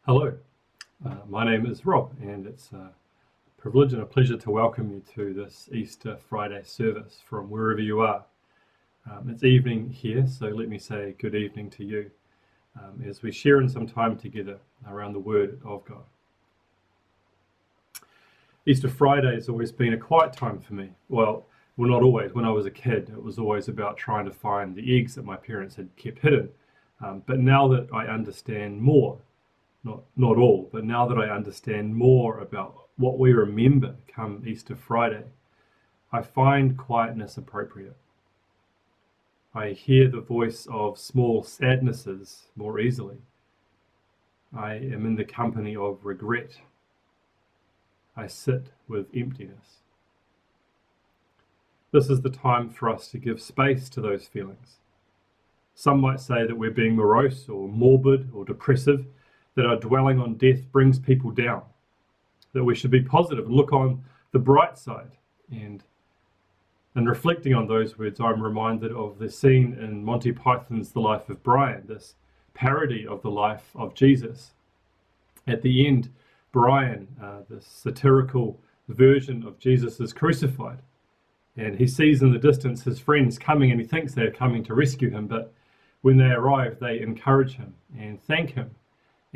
Hello, my name is Rob, and it's a privilege and a pleasure to welcome you to this Easter Friday service from wherever you are. It's evening here, so let me say good evening to you as we share in some time together around the Word of God. Easter Friday has always been a quiet time for me. Well, not always. When I was a kid, it was always about trying to find the eggs that my parents had kept hidden. But now that I understand more, not all, but now that I understand more about what we remember come Easter Friday, I find quietness appropriate. I hear the voice of small sadnesses more easily. I am in the company of regret. I sit with emptiness. This is the time for us to give space to those feelings. Some might say that we're being morose or morbid or depressive, that our dwelling on death brings people down, that we should be positive and look on the bright side. And reflecting on those words, I'm reminded of the scene in Monty Python's The Life of Brian, this parody of the life of Jesus. At the end, Brian, this satirical version of Jesus, is crucified, and he sees in the distance his friends coming, and he thinks they're coming to rescue him, but when they arrive, they encourage him and thank him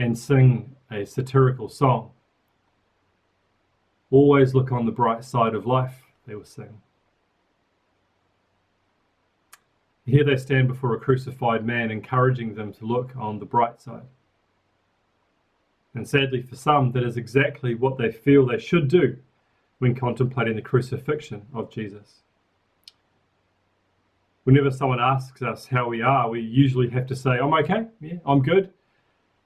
and sing a satirical song. Always look on the bright side of life, they will sing. Here they stand before a crucified man, encouraging them to look on the bright side. And sadly for some, that is exactly what they feel they should do when contemplating the crucifixion of Jesus. Whenever someone asks us how we are, we usually have to say, I'm okay, yeah, I'm good.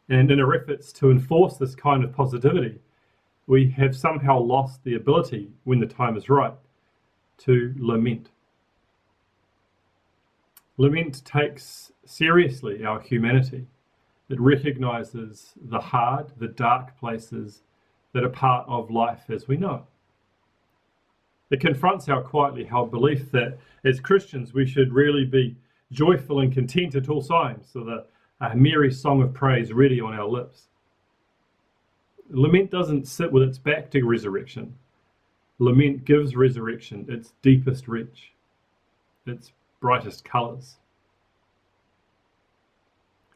And in our efforts to enforce this kind of positivity, we have somehow lost the ability, when the time is right, to lament. Lament takes seriously our humanity. It recognizes the hard, the dark places that are part of life as we know it. It confronts our quietly held belief that as Christians we should really be joyful and content at all times, so that a merry song of praise ready on our lips. Lament doesn't sit with its back to resurrection. Lament gives resurrection its deepest reach, its brightest colours.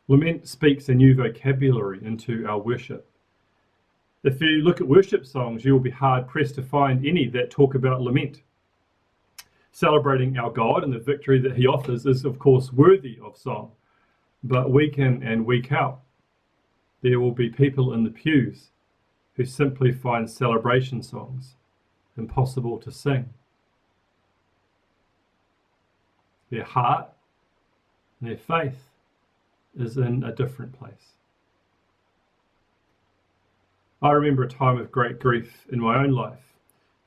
Lament speaks a new vocabulary into our worship. If you look at worship songs, you will be hard-pressed to find any that talk about lament. Celebrating our God and the victory that he offers is, of course, worthy of song. But week in and week out, there will be people in the pews who simply find celebration songs impossible to sing. Their heart, their faith is in a different place. I remember a time of great grief in my own life,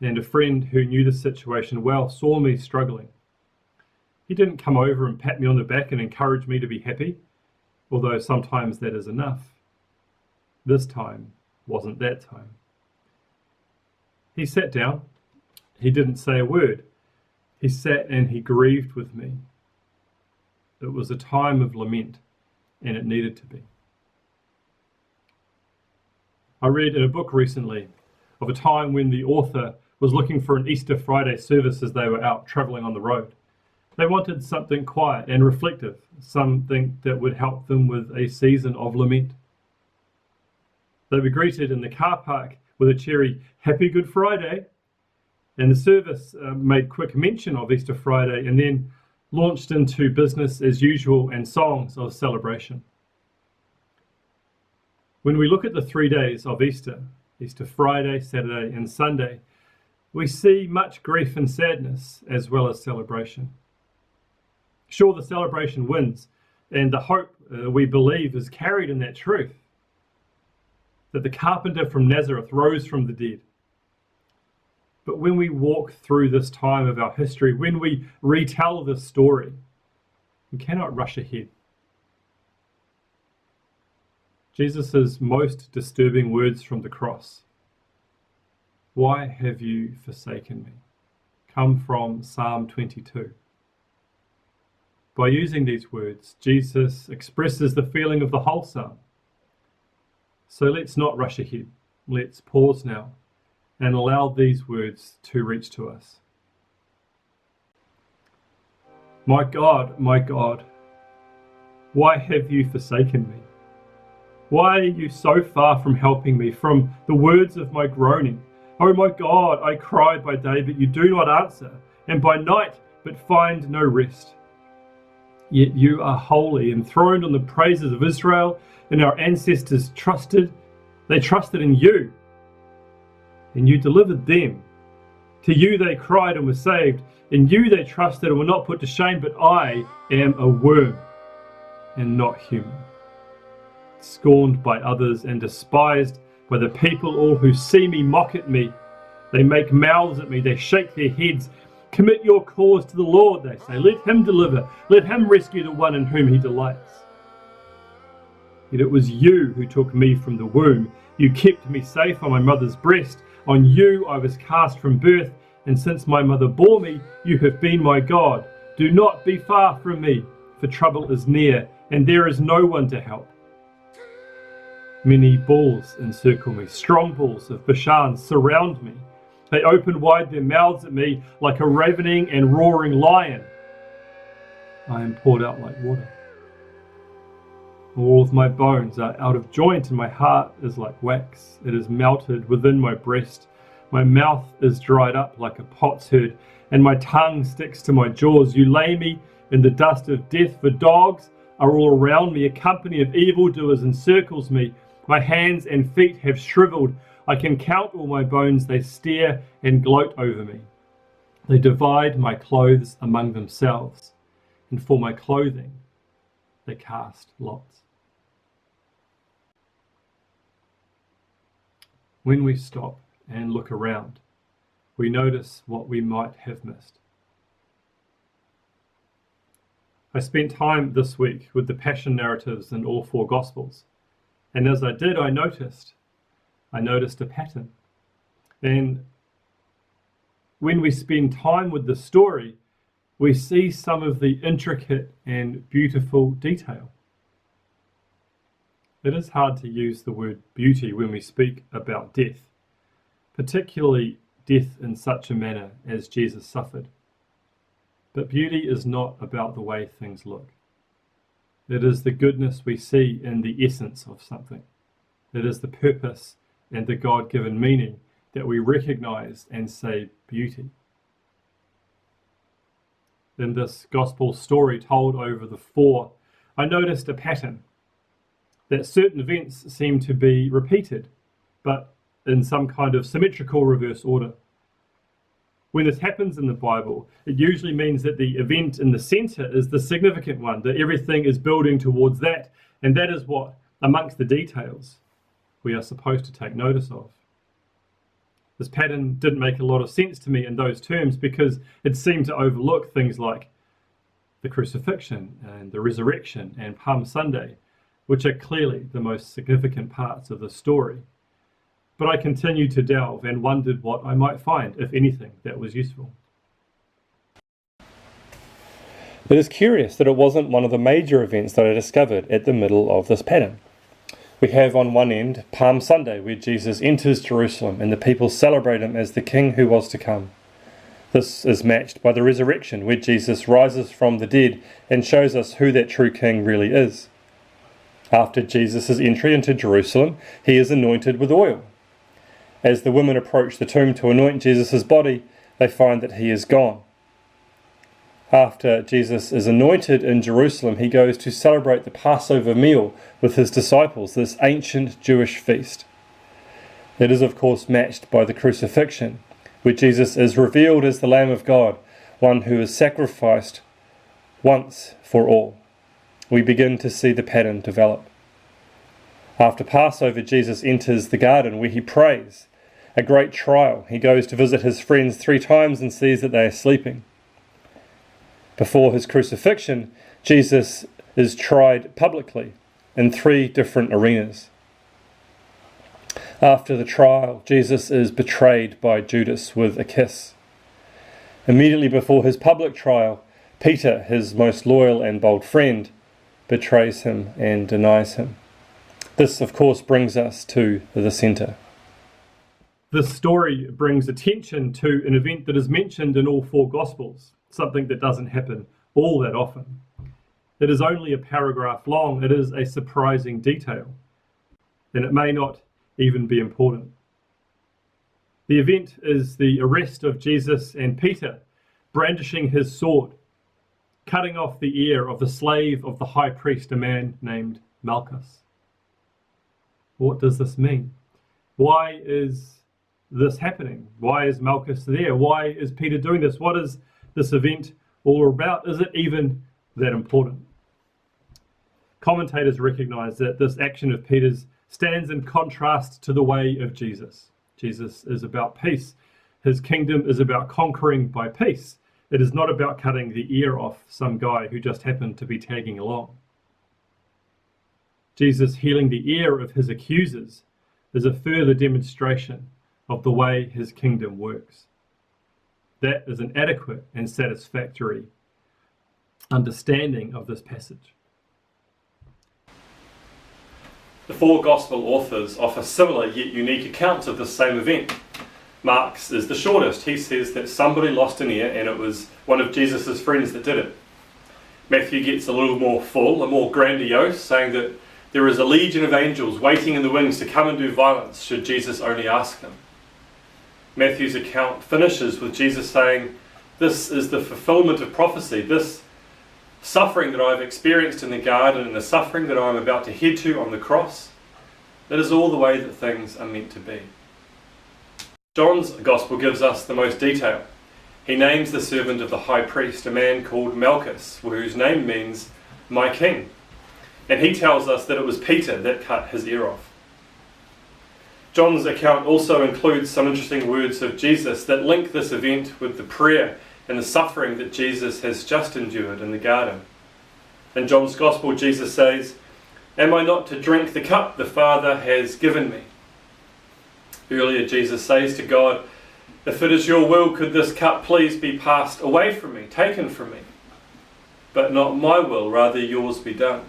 and a friend who knew the situation well saw me struggling. He didn't come over and pat me on the back and encourage me to be happy, although sometimes that is enough. This time wasn't that time. He sat down. He didn't say a word. He sat and he grieved with me. It was a time of lament, and it needed to be. I read in a book recently of a time when the author was looking for an Easter Friday service as they were out travelling on the road. They wanted something quiet and reflective, something that would help them with a season of lament. They were greeted in the car park with a cheery, "Happy Good Friday," and the service made quick mention of Easter Friday and then launched into business as usual and songs of celebration. When we look at the 3 days of Easter, Easter Friday, Saturday and Sunday, we see much grief and sadness as well as celebration. Sure, the celebration wins, and the hope we believe is carried in that truth, that the carpenter from Nazareth rose from the dead. But when we walk through this time of our history, when we retell this story, we cannot rush ahead. Jesus' most disturbing words from the cross, "Why have you forsaken me?" come from Psalm 22. By using these words, Jesus expresses the feeling of the whole psalm. So let's not rush ahead. Let's pause now and allow these words to reach to us. My God, why have you forsaken me? Why are you so far from helping me, from the words of my groaning? Oh my God, I cry by day, but you do not answer, and by night, but find no rest. Yet you are holy, enthroned on the praises of Israel, and our ancestors trusted in you, and you delivered them. To you they cried and were saved. In you they trusted and were not put to shame, but I am a worm and not human, scorned by others and despised by the people. All who see me mock at me. They make mouths at me, they shake their heads. Commit your cause to the Lord, they say. Let him deliver, let him rescue the one in whom he delights. Yet it was you who took me from the womb. You kept me safe on my mother's breast. On you I was cast from birth, and since my mother bore me, you have been my God. Do not be far from me, for trouble is near, and there is no one to help. Many bulls encircle me, strong bulls of Bashan surround me. They open wide their mouths at me like a ravening and roaring lion. I am poured out like water. All of my bones are out of joint, and my heart is like wax. It is melted within my breast. My mouth is dried up like a potsherd, and my tongue sticks to my jaws. You lay me in the dust of death, for dogs are all around me. A company of evildoers encircles me. My hands and feet have shriveled. I can count all my bones. They stare and gloat over me. They divide my clothes among themselves, and for my clothing they cast lots. When we stop and look around, we notice what we might have missed. I spent time this week with the Passion narratives in all four Gospels, and as I did, I noticed a pattern. And when we spend time with the story, we see some of the intricate and beautiful detail. It is hard to use the word beauty when we speak about death, particularly death in such a manner as Jesus suffered. But beauty is not about the way things look. It is the goodness we see in the essence of something. It is the purpose and the God-given meaning that we recognize and say beauty. In this gospel story told over the four, I noticed a pattern, that certain events seem to be repeated, but in some kind of symmetrical reverse order. When this happens in the Bible, it usually means that the event in the center is the significant one, that everything is building towards that, and that is what, amongst the details, we are supposed to take notice of. This pattern didn't make a lot of sense to me in those terms because it seemed to overlook things like the crucifixion and the resurrection and Palm Sunday, which are clearly the most significant parts of the story. But I continued to delve and wondered what I might find, if anything, that was useful. It is curious that it wasn't one of the major events that I discovered at the middle of this pattern. We have on one end Palm Sunday, where Jesus enters Jerusalem and the people celebrate him as the king who was to come. This is matched by the resurrection, where Jesus rises from the dead and shows us who that true king really is. After Jesus' entry into Jerusalem, he is anointed with oil. As the women approach the tomb to anoint Jesus' body, they find that he is gone. After Jesus is anointed in Jerusalem, he goes to celebrate the Passover meal with his disciples, this ancient Jewish feast. It is of course matched by the crucifixion, where Jesus is revealed as the Lamb of God, one who is sacrificed once for all. We begin to see the pattern develop. After Passover, Jesus enters the garden where he prays. A great trial. He goes to visit his friends 3 times and sees that they are sleeping. Before his crucifixion, Jesus is tried publicly in 3 different arenas. After the trial, Jesus is betrayed by Judas with a kiss. Immediately before his public trial, Peter, his most loyal and bold friend, betrays him and denies him. This, of course, brings us to the centre. This story brings attention to an event that is mentioned in all four Gospels, something that doesn't happen all that often. It is only a paragraph long. It is a surprising detail, and it may not even be important. The event is the arrest of Jesus and Peter, brandishing his sword, cutting off the ear of the slave of the high priest, a man named Malchus. What does this mean? Why is this happening? Why is Malchus there? Why is Peter doing this? What is this event all about? Is it even that important? Commentators recognize that this action of Peter's stands in contrast to the way of Jesus. Jesus is about peace. His kingdom is about conquering by peace. It is not about cutting the ear off some guy who just happened to be tagging along. Jesus healing the ear of his accusers is a further demonstration of the way his kingdom works. That is an adequate and satisfactory understanding of this passage. The four Gospel authors offer similar yet unique accounts of this same event. Mark's is the shortest. He says that somebody lost an ear and it was one of Jesus' friends that did it. Matthew gets a little more full, a more grandiose, saying that there is a legion of angels waiting in the wings to come and do violence should Jesus only ask them. Matthew's account finishes with Jesus saying, "This is the fulfillment of prophecy. This suffering that I've experienced in the garden and the suffering that I'm about to head to on the cross, that is all the way that things are meant to be." John's Gospel gives us the most detail. He names the servant of the high priest, a man called Malchus, whose name means "my king." And he tells us that it was Peter that cut his ear off. John's account also includes some interesting words of Jesus that link this event with the prayer and the suffering that Jesus has just endured in the garden. In John's Gospel, Jesus says, "Am I not to drink the cup the Father has given me?" Earlier, Jesus says to God, "If it is your will, could this cup please be passed away from me, taken from me? But not my will, rather yours be done."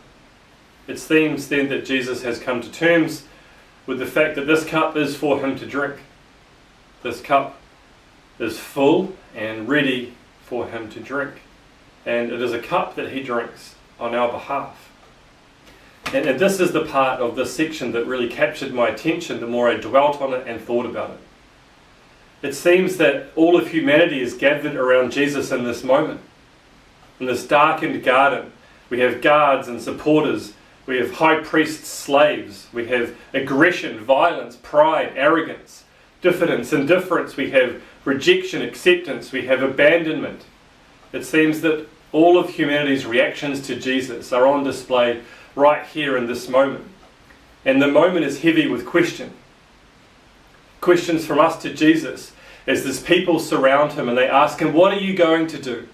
It seems then that Jesus has come to terms with the fact that this cup is for him to drink. This cup is full and ready for him to drink. And it is a cup that he drinks on our behalf. And this is the part of this section that really captured my attention the more I dwelt on it and thought about it. It seems that all of humanity is gathered around Jesus in this moment. In this darkened garden, we have guards and supporters. We have high priest slaves. We have aggression, violence, pride, arrogance, diffidence, indifference. We have rejection, acceptance. We have abandonment. It seems that all of humanity's reactions to Jesus are on display right here in this moment. And the moment is heavy with question. Questions from us to Jesus as these people surround him and they ask him, "What are you going to do?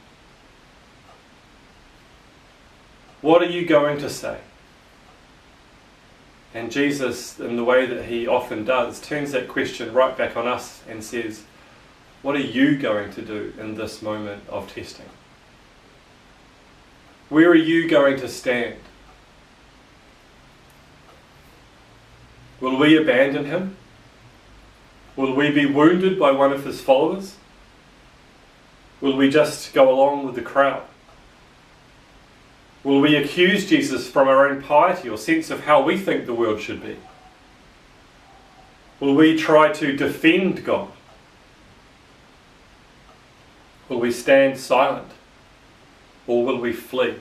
What are you going to say?" And Jesus, in the way that he often does, turns that question right back on us and says, "What are you going to do in this moment of testing? Where are you going to stand? Will we abandon him? Will we be wounded by one of his followers? Will we just go along with the crowd? Will we accuse Jesus from our own piety or sense of how we think the world should be? Will we try to defend God? Will we stand silent? Or will we flee?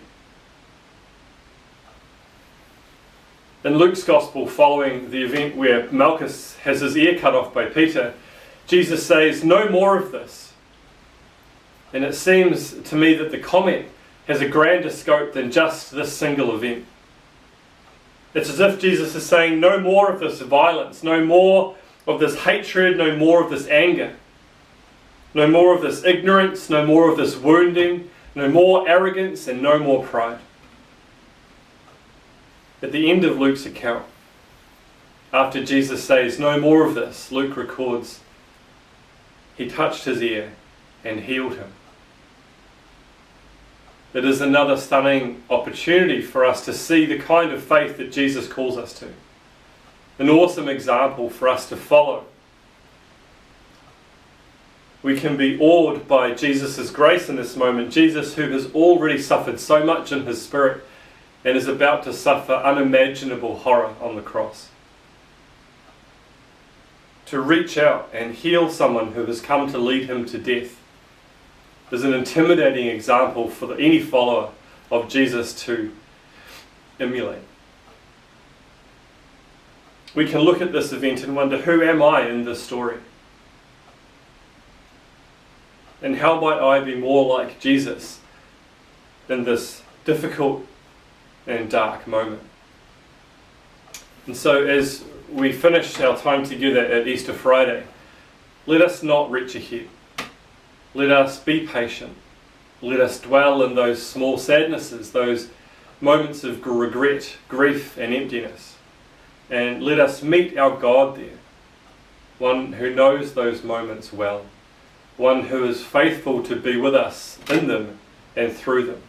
In Luke's Gospel, following the event where Malchus has his ear cut off by Peter, Jesus says, "No more of this." And it seems to me that the comment has a grander scope than just this single event. It's as if Jesus is saying, no more of this violence, no more of this hatred, no more of this anger, no more of this ignorance, no more of this wounding, no more arrogance, and no more pride. At the end of Luke's account, after Jesus says, "No more of this," Luke records, "He touched his ear and healed him." It is another stunning opportunity for us to see the kind of faith that Jesus calls us to. an awesome example for us to follow. We can be awed by Jesus' grace in this moment. Jesus, who has already suffered so much in his spirit and is about to suffer unimaginable horror on the cross. To reach out and heal someone who has come to lead him to death is an intimidating example for any follower of Jesus to emulate. We can look at this event and wonder, who am I in this story? And how might I be more like Jesus in this difficult and dark moment? And so as we finish our time together at Easter Friday, let us not reach ahead. Let us be patient. Let us dwell in those small sadnesses, those moments of regret, grief and emptiness. And let us meet our God there, one who knows those moments well, one who is faithful to be with us in them and through them.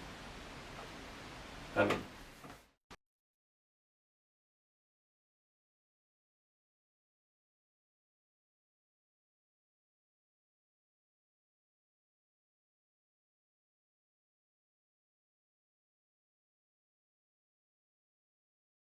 Amen.